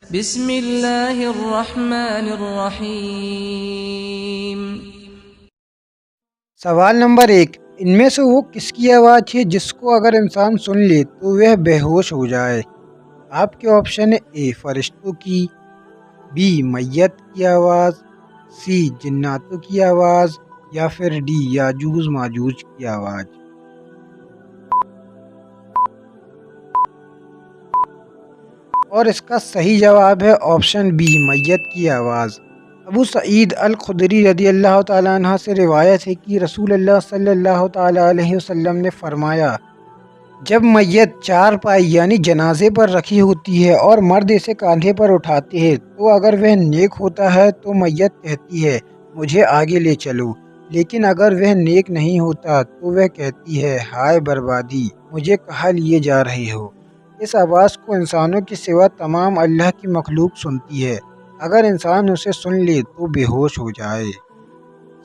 بسم اللہ الرحمن الرحیم۔ سوال نمبر 1، ان میں سے وہ کس کی آواز ہے جس کو اگر انسان سن لے تو وہ بے ہوش ہو جائے؟ آپ کے آپشن اے فرشتوں کی، بی میت کی آواز، سی جناتوں کی آواز، یا پھر ڈی یاجوج ماجوج کی آواز۔ اور اس کا صحیح جواب ہے آپشن بی میت کی آواز۔ ابو سعید الخدری رضی اللہ تعالیٰ عنہ سے روایت ہے کہ رسول اللہ صلی اللہ تعالیٰ علیہ وسلم نے فرمایا، جب میت چارپائی یعنی جنازے پر رکھی ہوتی ہے اور مرد اسے کاندھے پر اٹھاتے ہیں تو اگر وہ نیک ہوتا ہے تو میت کہتی ہے مجھے آگے لے چلو، لیکن اگر وہ نیک نہیں ہوتا تو وہ کہتی ہے ہائے بربادی، مجھے کہاں لیے جا رہے ہو۔ اس آواز کو انسانوں کے سوا تمام اللہ کی مخلوق سنتی ہے، اگر انسان اسے سن لے تو بے ہوش ہو جائے۔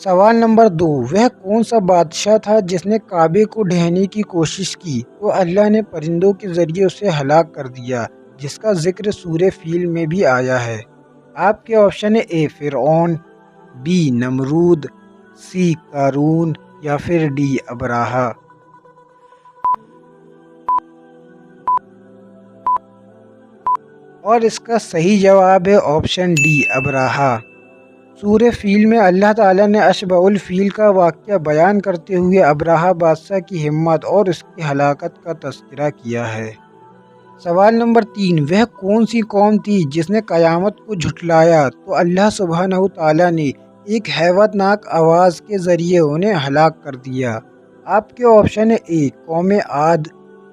سوال نمبر 2، وہ کون سا بادشاہ تھا جس نے کعبے کو ڈھہنے کی کوشش کی تو اللہ نے پرندوں کے ذریعے اسے ہلاک کر دیا، جس کا ذکر سورہ فیل میں بھی آیا ہے؟ آپ کے آپشن اے فرعون، بی نمرود، سی قارون، یا پھر ڈی ابراہا۔ اور اس کا صحیح جواب ہے آپشن ڈی ابراہا۔ سورہ فیل میں اللہ تعالیٰ نے اشباح الفیل کا واقعہ بیان کرتے ہوئے ابراہا بادشاہ کی ہمت اور اس کی ہلاکت کا تذکرہ کیا ہے۔ سوال نمبر 3، وہ کون سی قوم تھی جس نے قیامت کو جھٹلایا تو اللہ سبحانہ تعالیٰ نے ایک ہیبت ناک آواز کے ذریعے انہیں ہلاک کر دیا؟ آپ کے آپشن اے قوم عاد،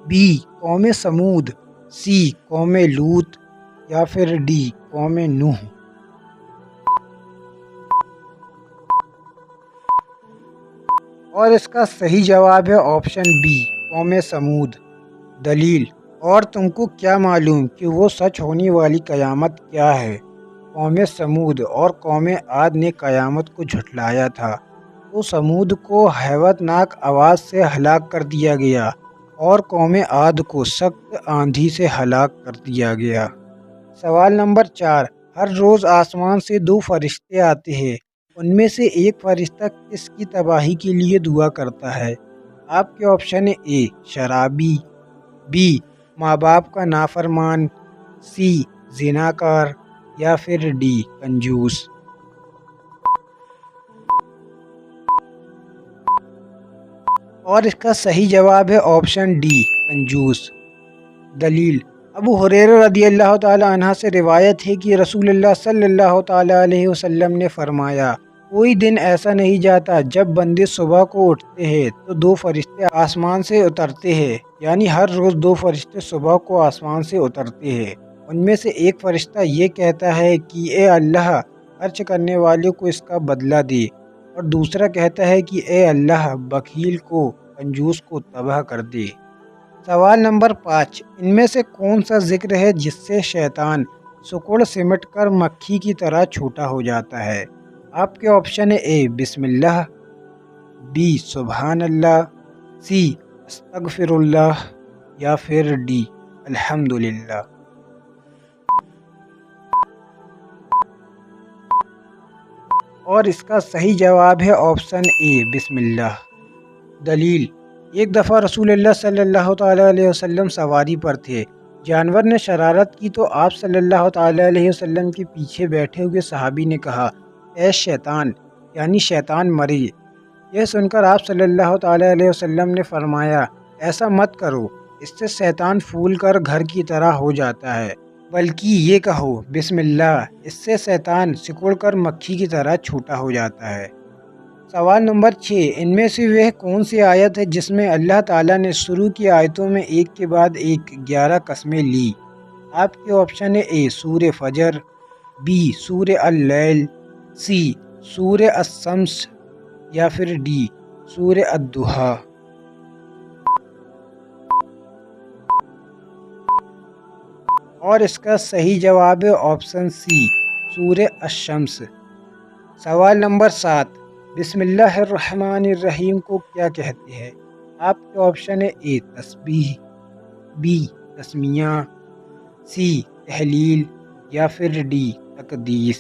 بی قوم سمود، سی قوم لوط، یا پھر ڈی قوم نوح۔ اور اس کا صحیح جواب ہے آپشن بی قوم سمود۔ دلیل: اور تم کو کیا معلوم کہ وہ سچ ہونے والی قیامت کیا ہے؟ قوم سمود اور قوم عاد نے قیامت کو جھٹلایا تھا تو سمود کو ہیبت ناک آواز سے ہلاک کر دیا گیا اور قوم عاد کو سخت آندھی سے ہلاک کر دیا گیا۔ سوال نمبر 4، ہر روز آسمان سے 2 فرشتے آتے ہیں، ان میں سے ایک فرشتہ کس کی تباہی کے لیے دعا کرتا ہے؟ آپ کے آپشن اے شرابی، بی ماں باپ کا نافرمان، سی زناکار، یا پھر ڈی کنجوس۔ اور اس کا صحیح جواب ہے آپشن ڈی کنجوس۔ دلیل: ابو ہریرہ رضی اللہ تعالیٰ عنہ سے روایت ہے کہ رسول اللہ صلی اللہ تعالیٰ علیہ وسلم نے فرمایا، کوئی دن ایسا نہیں جاتا جب بندے صبح کو اٹھتے ہیں تو 2 فرشتے آسمان سے اترتے ہیں، یعنی ہر روز 2 فرشتے صبح کو آسمان سے اترتے ہیں۔ ان میں سے ایک فرشتہ یہ کہتا ہے کہ اے اللہ، خرچ کرنے والے کو اس کا بدلہ دے، اور دوسرا کہتا ہے کہ اے اللہ، بخیل کو، کنجوس کو تباہ کر دے۔ سوال نمبر 5، ان میں سے کون سا ذکر ہے جس سے شیطان سکڑ سمٹ کر مکھی کی طرح چھوٹا ہو جاتا ہے؟ آپ کے آپشن اے بسم اللہ، بی سبحان اللہ، سی استغفر اللہ، یا پھر ڈی الحمدللہ۔ اور اس کا صحیح جواب ہے آپشن اے بسم اللہ۔ دلیل: ایک دفعہ رسول اللہ صلی اللہ تعالیٰ علیہ وسلم سواری پر تھے، جانور نے شرارت کی تو آپ صلی اللہ تعالیٰ علیہ وسلم کے پیچھے بیٹھے ہوئے صحابی نے کہا، اے شیطان، یعنی شیطان مرے۔ یہ سن کر آپ صلی اللہ تعالیٰ علیہ وسلم نے فرمایا، ایسا مت کرو، اس سے شیطان پھول کر گھر کی طرح ہو جاتا ہے، بلکہ یہ کہو بسم اللہ، اس سے شیطان سکڑ کر مکھی کی طرح چھوٹا ہو جاتا ہے۔ سوال نمبر 6، ان میں سے وہ کون سی آیت ہے جس میں اللہ تعالیٰ نے شروع کی آیتوں میں ایک کے بعد ایک 11 قسمیں لی؟ آپ کے آپشن اے سورہ فجر، بی سورہ اللیل، سی سورہ الشمس، یا پھر ڈی سورہ الضحیٰ۔ اور اس کا صحیح جواب ہے آپشن سی سورہ الشمس۔ سوال نمبر 7، بسم اللہ الرحمن الرحیم کو کیا کہتے ہیں؟ آپ کے آپشن اے تسبیح، بی تسمیہ، سی تحلیل، یا پھر ڈی تقدیس؟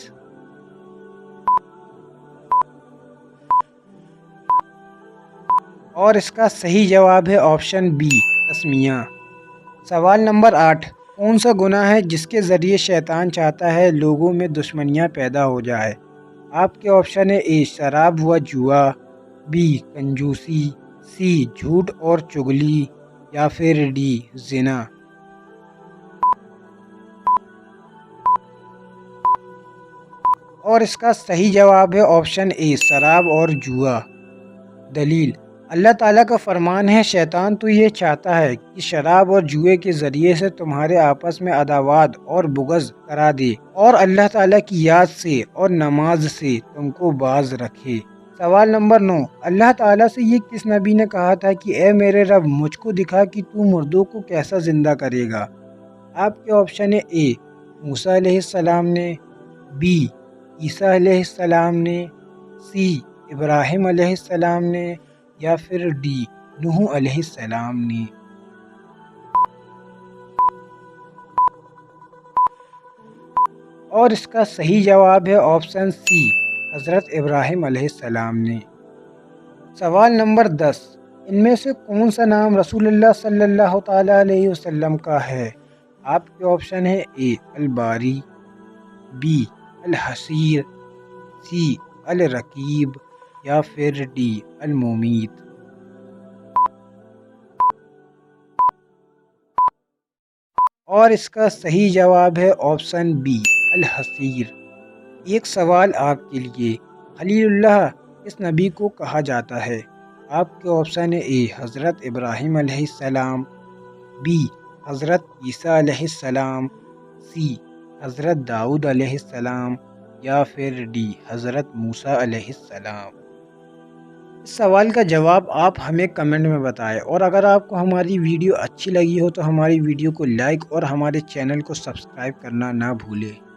اور اس کا صحیح جواب ہے آپشن بی تسمیہ۔ سوال نمبر 8، کون سا گناہ ہے جس کے ذریعے شیطان چاہتا ہے لوگوں میں دشمنیاں پیدا ہو جائے؟ آپ کے آپشن ہے اے شراب و جوا، بی کنجوسی، سی جھوٹ اور چغلی، یا پھر ڈی زنا۔ اور اس کا صحیح جواب ہے آپشن اے شراب اور جوا۔ دلیل: اللہ تعالیٰ کا فرمان ہے شیطان تو یہ چاہتا ہے کہ شراب اور جوئے کے ذریعے سے تمہارے آپس میں عداوت اور بغض کرا دے اور اللہ تعالیٰ کی یاد سے اور نماز سے تم کو باز رکھے۔ سوال نمبر 9، اللہ تعالیٰ سے یہ کس نبی نے کہا تھا کہ اے میرے رب مجھ کو دکھا کہ تو مردوں کو کیسا زندہ کرے گا؟ آپ کے آپشن ہے اے موسیٰ علیہ السلام نے، بی عیسیٰ علیہ السلام نے، سی ابراہیم علیہ السلام نے، یا پھر ڈی نوح علیہ السلام نے۔ اور اس کا صحیح جواب ہے آپشن سی حضرت ابراہیم علیہ السلام نے۔ سوال نمبر 10، ان میں سے کون سا نام رسول اللہ صلی اللہ تعالیٰ علیہ وسلم کا ہے؟ آپ کے آپشن ہے اے الباری، بی الحسیر، سی الرقیب، یا پھر ڈی الممیت۔ اور اس کا صحیح جواب ہے آپشن بی الحسیر۔ ایک سوال آپ کے لیے، خلیل اللہ کس نبی کو کہا جاتا ہے؟ آپ کے آپشن ہے اے حضرت ابراہیم علیہ السلام، بی حضرت عیسیٰ علیہ السلام، سی حضرت داؤد علیہ السلام، یا پھر ڈی حضرت موسیٰ علیہ السلام۔ اس سوال کا جواب آپ ہمیں کمنٹ میں بتائیں، اور اگر آپ کو ہماری ویڈیو اچھی لگی ہو تو ہماری ویڈیو کو لائک اور ہمارے چینل کو سبسکرائب کرنا نہ بھولیں۔